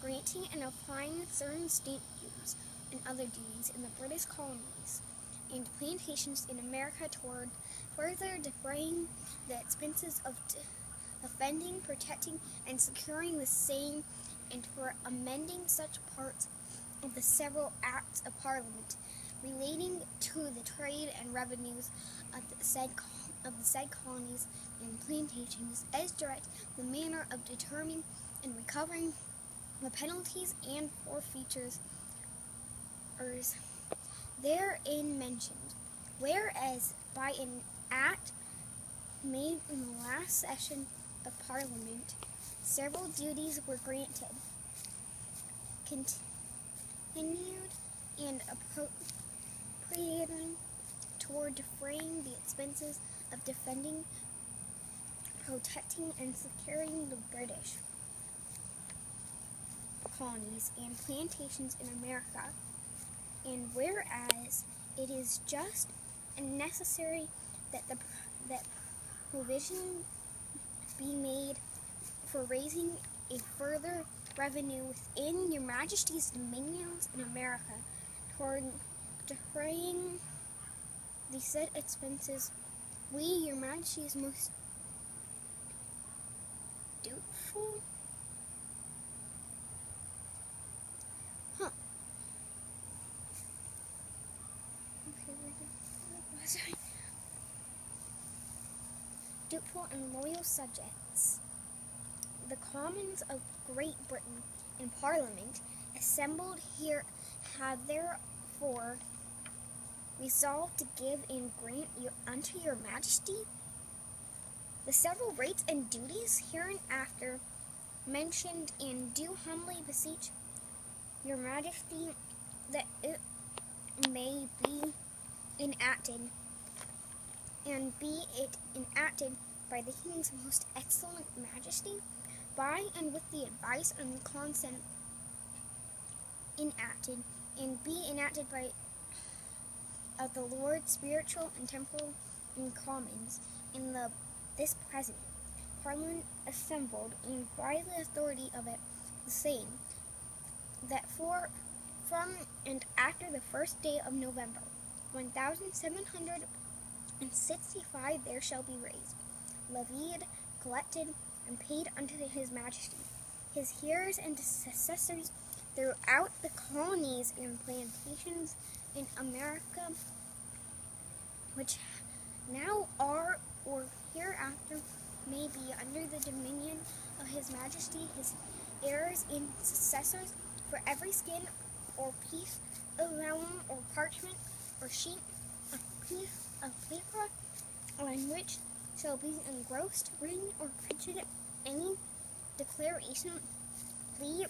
granting and applying certain state duties and other duties in the British colonies and plantations in America toward further defraying the expenses of defending, protecting, and securing the same, and for amending such parts of the several acts of Parliament relating to the trade and revenues of the said colonies and plantations, as direct the manner of determining and recovering the penalties and forfeitures therein mentioned, whereas by an act made in the last session of Parliament, several duties were granted, continued, and appropriating toward defraying the expenses of defending, protecting, and securing the British colonies and plantations in America, and whereas it is just and necessary that provision be made for raising a further revenue within your Majesty's dominions in America toward defraying the said expenses, we, your Majesty's most dutiful dutiful and loyal subjects, the Commons of Great Britain in Parliament assembled here have therefore resolved to give and grant unto your Majesty the several rates and duties hereinafter mentioned, and do humbly beseech your Majesty that it may be enacted, and be it enacted by the King's most excellent Majesty, by and with the advice and consent enacted, and be enacted by of the Lord Spiritual and Temporal and Commons in this present Parliament assembled, and by the authority of it the same, that from and after the first day of November 1765 there shall be raised, levied, collected, and paid unto his Majesty, his heirs and successors throughout the colonies and plantations in America, which now are or hereafter may be under the dominion of his Majesty, his heirs and successors, for every skin or piece of vellum or parchment or sheet of piece of paper, on which shall be engrossed, written, or printed any declaration, plea,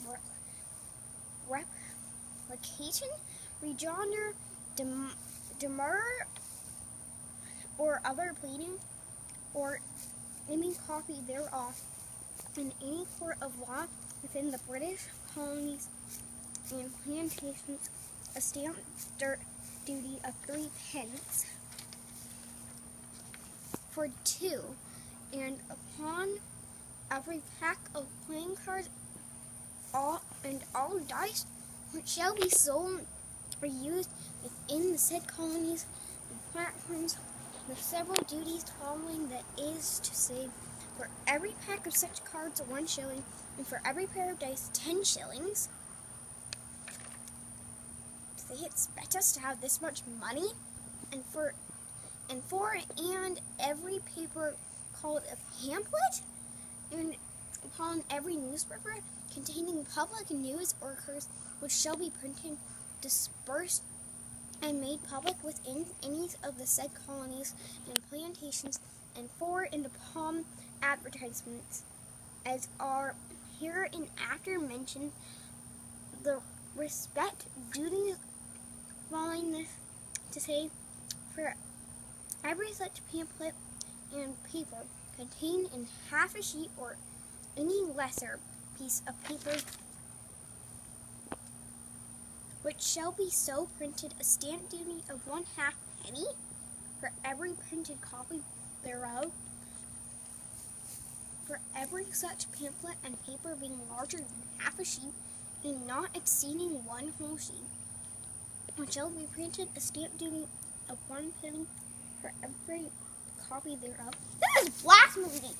replication, rejoinder, demur, or other pleading, or any copy thereof, in any court of law within the British colonies and plantations, a stamp duty of 3 pence for 2, and upon every pack of playing cards, all dice which shall be sold or used within the said colonies and platforms, the several duties following, that is to say, for every pack of such cards 1 shilling, and for every pair of dice 10 shillings. Do they expect us to have this much money? And for every paper called a pamphlet, and upon every newspaper containing public news or curse, which shall be printed, dispersed, and made public within any of the said colonies and plantations, and for and upon advertisements, as are hereinafter mentioned, the respect duties following this, to say, for every such pamphlet and paper contained in half a sheet or any lesser piece of paper, which shall be so printed, a stamp duty of 1/2 penny for every printed copy thereof, for every such pamphlet and paper being larger than half a sheet, and not exceeding 1 whole sheet, which shall be printed a stamp duty of 1 penny for every copy thereof. This is blasphemy!